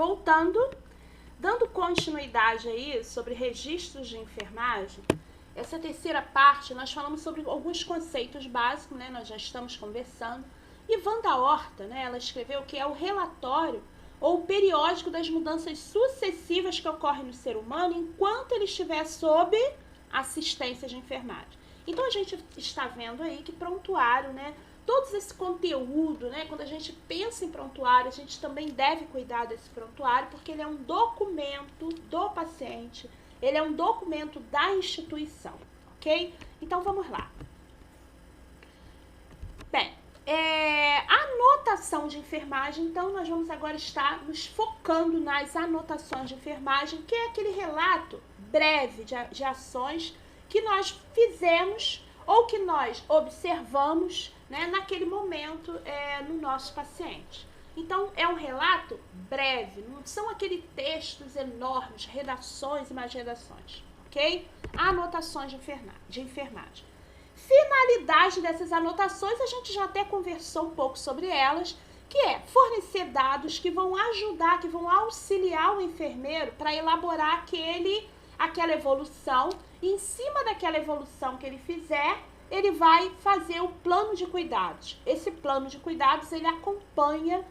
voltando, dando continuidade aí sobre registros de enfermagem, essa terceira parte nós falamos sobre alguns conceitos básicos, né? Nós já estamos conversando. E Wanda Horta, né, ela escreveu que é o relatório ou o periódico das mudanças sucessivas que ocorrem no ser humano enquanto ele estiver sob assistência de enfermagem. Então a gente está vendo aí que prontuário, né, todo esse conteúdo, né, quando a gente pensa em prontuário, a gente também deve cuidar desse prontuário, porque ele é um documento do paciente, ele é um documento da instituição, ok? Então vamos lá. Bem, anotação de enfermagem, então nós vamos agora estar nos focando nas anotações de enfermagem, que é aquele relato breve de ações que nós fizemos ou que nós observamos, né, naquele momento no nosso paciente. Então, é um relato breve, não são aqueles textos enormes, redações e mais redações, ok? Anotações de enfermagem. Finalidade dessas anotações, a gente já até conversou um pouco sobre elas, que é fornecer dados que vão ajudar, que vão auxiliar o enfermeiro para elaborar aquela evolução, e em cima daquela evolução que ele fizer, ele vai fazer o plano de cuidados. Esse plano de cuidados, ele acompanha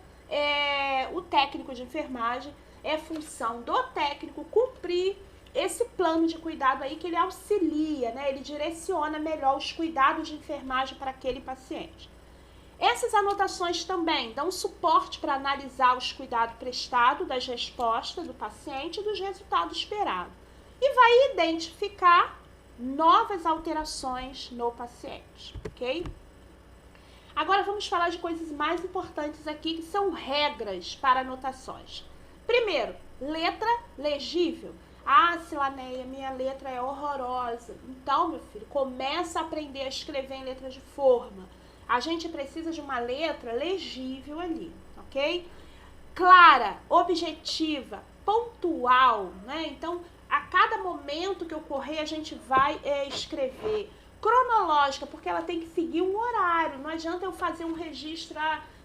o técnico de enfermagem, é função do técnico cumprir esse plano de cuidado aí que ele auxilia, né? Ele direciona melhor os cuidados de enfermagem para aquele paciente. Essas anotações também dão suporte para analisar os cuidados prestados, das respostas do paciente e dos resultados esperados. E vai identificar novas alterações no paciente, ok? Agora vamos falar de coisas mais importantes aqui, que são regras para anotações. Primeiro, letra legível. Ah, Silaneia, minha letra é horrorosa. Então, meu filho, começa a aprender a escrever em letra de forma. A gente precisa de uma letra legível ali, ok? Clara, objetiva, pontual, né? Então, a cada momento que ocorrer, a gente vai escrever. Cronológica, porque ela tem que seguir um horário. Não adianta eu fazer um registro,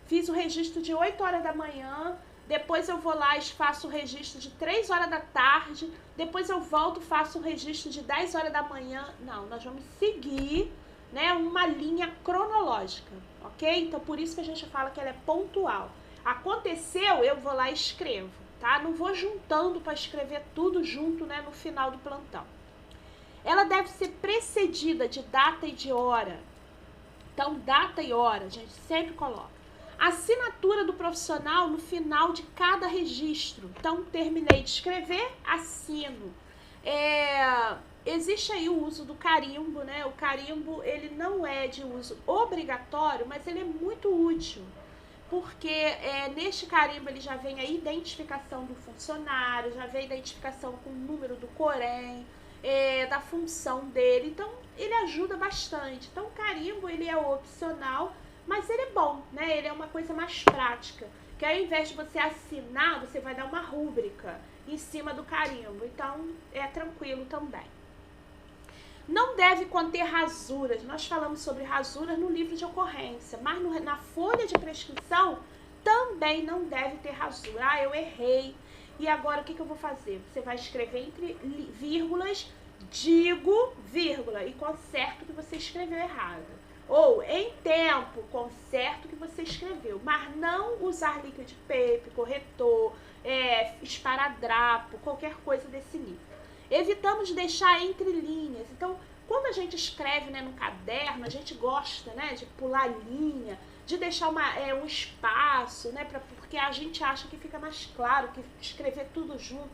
fiz o registro de 8 horas da manhã, depois eu vou lá e faço o registro de 3 horas da tarde, depois eu volto e faço o registro de 10 horas da manhã. Não, nós vamos seguir, né, uma linha cronológica, ok? Então, por isso que a gente fala que ela é pontual. Aconteceu, eu vou lá e escrevo, tá? Não vou juntando para escrever tudo junto, né, no final do plantão. Ela deve ser precedida de data e de hora. Então, data e hora, a gente sempre coloca. Assinatura do profissional no final de cada registro. Então, terminei de escrever, assino. Existe aí o uso do carimbo, né? O carimbo, ele não é de uso obrigatório, mas ele é muito útil. Porque neste carimbo ele já vem a identificação do funcionário, já vem a identificação com o número do Corém, da função dele. Então, ele ajuda bastante. Então, o carimbo, ele é opcional, mas ele é bom, né? Ele é uma coisa mais prática, que ao invés de você assinar, você vai dar uma rúbrica em cima do carimbo. Então, é tranquilo também. Não deve conter rasuras. Nós falamos sobre rasuras no livro de ocorrência, mas na folha de prescrição também não deve ter rasura. Ah, eu errei. E agora o que eu vou fazer? Você vai escrever entre vírgulas, digo, vírgula, e conserto que você escreveu errado. Ou, em tempo, conserto que você escreveu. Mas não usar liquid paper, corretor, esparadrapo, qualquer coisa desse nível. Evitamos deixar entre linhas. Então, quando a gente escreve, né, no caderno, a gente gosta, né, de pular linha, de deixar um espaço, né, porque a gente acha que fica mais claro, que escrever tudo junto.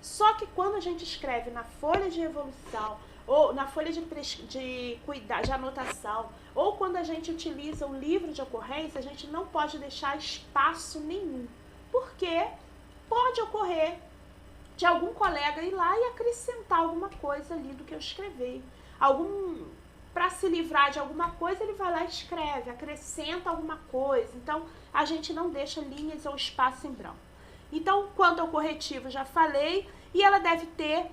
Só que quando a gente escreve na folha de evolução, ou na folha de anotação, ou quando a gente utiliza o livro de ocorrência, a gente não pode deixar espaço nenhum, porque pode ocorrer de algum colega ir lá e acrescentar alguma coisa ali do que eu escrevi. Para se livrar de alguma coisa, ele vai lá e escreve, acrescenta alguma coisa. Então, a gente não deixa linhas ou espaço em branco. Então, quanto ao corretivo, já falei, e ela deve ter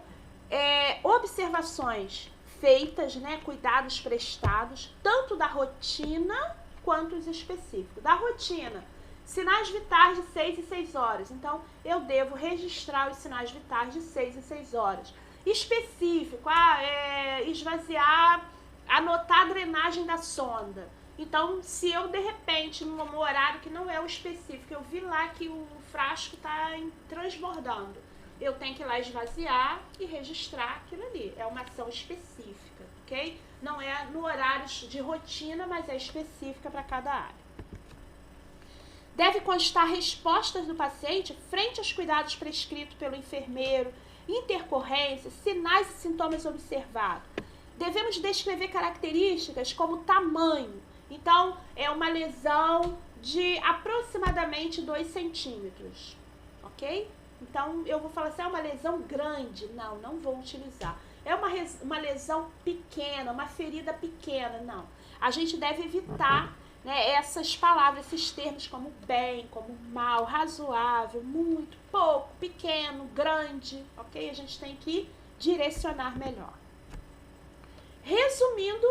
observações feitas, né, cuidados prestados, tanto da rotina quanto os específicos. Da rotina, Sinais vitais de 6 em 6 horas. Então, eu devo registrar os sinais vitais de 6 em 6 horas. Específico, esvaziar, anotar a drenagem da sonda. Então, se eu, de repente, num horário que não é o específico, eu vi lá que o frasco está transbordando, eu tenho que ir lá esvaziar e registrar aquilo ali. É uma ação específica, ok? Não é no horário de rotina, mas é específica para cada área. Deve constar respostas do paciente frente aos cuidados prescritos pelo enfermeiro, intercorrências, sinais e sintomas observados. Devemos descrever características como tamanho. Então, é uma lesão de aproximadamente 2 centímetros, ok? Então, eu vou falar assim, é uma lesão grande. Não, não vou utilizar. É uma lesão pequena, uma ferida pequena. Não. A gente deve evitar, né, essas palavras, esses termos como bem, como mal, razoável, muito, pouco, pequeno, grande, ok? A gente tem que direcionar melhor. Resumindo,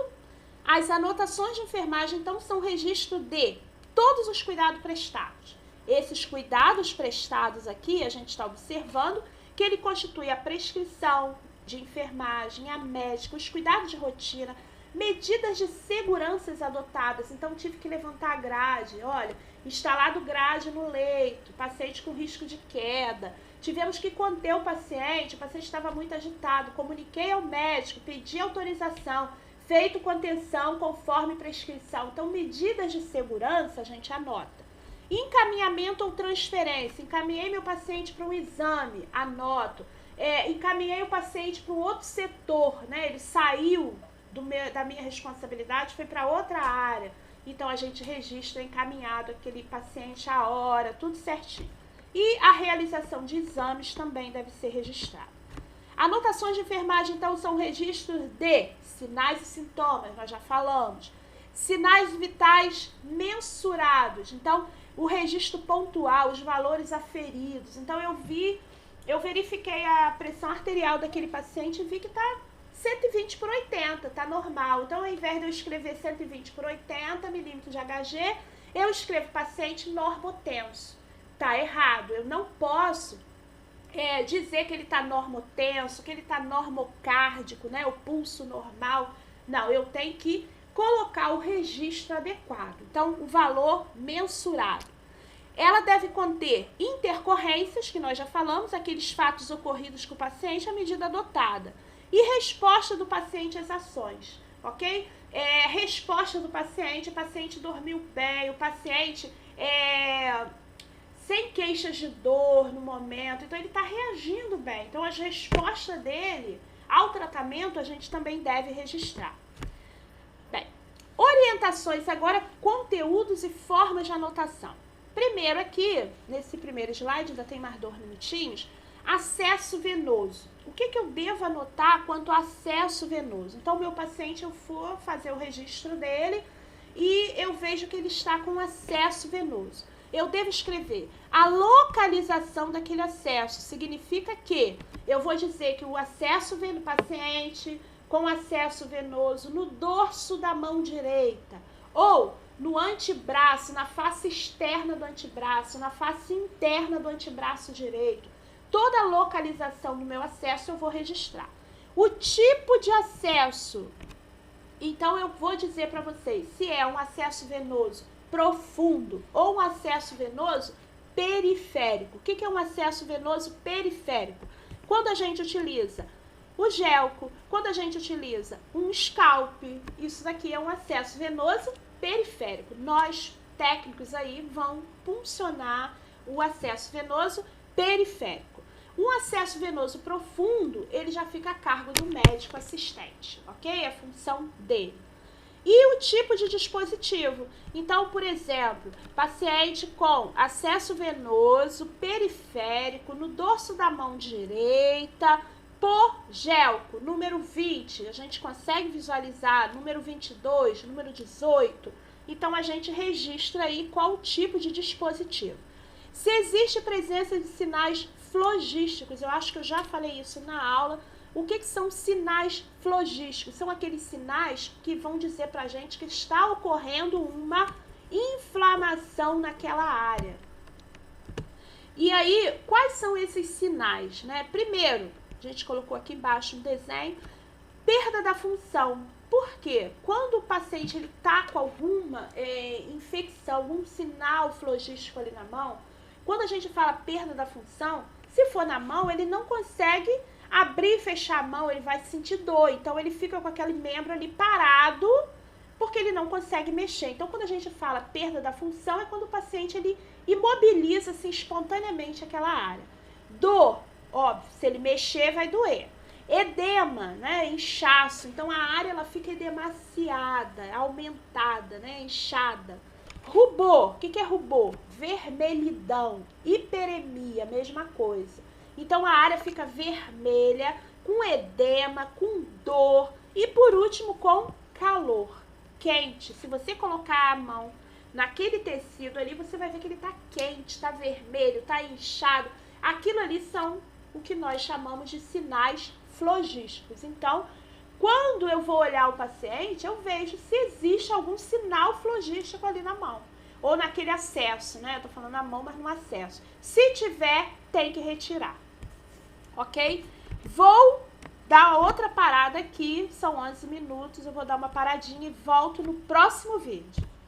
as anotações de enfermagem, então, são registro de todos os cuidados prestados. Esses cuidados prestados aqui, a gente está observando que ele constitui a prescrição de enfermagem, a médica, os cuidados de rotina, medidas de segurança adotadas. Então, tive que levantar a grade, olha, instalado grade no leito, paciente com risco de queda. Tivemos que conter o paciente estava muito agitado, comuniquei ao médico, pedi autorização, feito contenção conforme prescrição. Então, medidas de segurança a gente anota. Encaminhamento ou transferência, encaminhei meu paciente para um exame, anoto. Encaminhei o paciente para um outro setor, né? Ele saiu da minha responsabilidade, foi para outra área. Então, a gente registra encaminhado aquele paciente, a hora, tudo certinho. E a realização de exames também deve ser registrada. Anotações de enfermagem, então, são registros de sinais e sintomas, nós já falamos. Sinais vitais mensurados, então, o registro pontual, os valores aferidos. Então, eu verifiquei a pressão arterial daquele paciente e vi que está 120 por 80, está normal. Então, ao invés de eu escrever 120 por 80 milímetros de Hg, eu escrevo paciente normotenso. Está errado, eu não posso dizer que ele está normotenso, que ele está normocárdico, né, o pulso normal. Não, eu tenho que colocar o registro adequado. Então, o valor mensurado. Ela deve conter intercorrências, que nós já falamos, aqueles fatos ocorridos com o paciente, a medida adotada. E resposta do paciente às ações, ok? Resposta do paciente, o paciente dormiu bem, o paciente sem queixas de dor no momento, então ele está reagindo bem. Então, as respostas dele ao tratamento a gente também deve registrar. Bem, orientações agora, conteúdos e formas de anotação. Primeiro aqui, nesse primeiro slide, ainda tem mais 2 minutinhos, acesso venoso. O que eu devo anotar quanto ao acesso venoso? Então, meu paciente, eu for fazer o registro dele e eu vejo que ele está com acesso venoso. Eu devo escrever a localização daquele acesso. Significa que eu vou dizer que o acesso venoso, paciente com acesso venoso no dorso da mão direita, ou no antebraço, na face externa do antebraço, na face interna do antebraço direito. Toda a localização do meu acesso eu vou registrar. O tipo de acesso, então eu vou dizer para vocês se é um acesso venoso profundo ou um acesso venoso periférico. O que é um acesso venoso periférico? Quando a gente utiliza o gelco, quando a gente utiliza um scalp, isso daqui é um acesso venoso periférico. Nós, técnicos aí, vão puncionar o acesso venoso periférico. Um acesso venoso profundo, ele já fica a cargo do médico assistente, ok? É a função dele. E o tipo de dispositivo. Então, por exemplo, paciente com acesso venoso periférico no dorso da mão direita, por gelco, número 20, a gente consegue visualizar, número 22, número 18. Então, a gente registra aí qual o tipo de dispositivo. Se existe presença de sinais flogísticos, eu acho que eu já falei isso na aula. O que são sinais flogísticos? São aqueles sinais que vão dizer para a gente que está ocorrendo uma inflamação naquela área. E aí, quais são esses sinais, né? Primeiro, a gente colocou aqui embaixo um desenho, perda da função. Por quê? Quando o paciente está com alguma infecção, algum sinal flogístico ali na mão, quando a gente fala perda da função, se for na mão, ele não consegue abrir e fechar a mão, ele vai sentir dor. Então, ele fica com aquele membro ali parado, porque ele não consegue mexer. Então, quando a gente fala perda da função, é quando o paciente ele imobiliza assim, espontaneamente aquela área. Dor, óbvio, se ele mexer vai doer. Edema, né, inchaço, então a área ela fica edemaciada, aumentada, né, inchada. Rubor, o que é rubor? Vermelhidão, hiperemia, mesma coisa. Então a área fica vermelha, com edema, com dor e por último com calor, quente. Se você colocar a mão naquele tecido ali, você vai ver que ele tá quente, tá vermelho, tá inchado. Aquilo ali são o que nós chamamos de sinais flogísticos. Então, quando eu vou olhar o paciente, eu vejo se existe algum sinal flogístico ali na mão. Ou naquele acesso, né? Eu tô falando na mão, mas no acesso. Se tiver, tem que retirar. Ok? Vou dar outra parada aqui, são 11 minutos, eu vou dar uma paradinha e volto no próximo vídeo.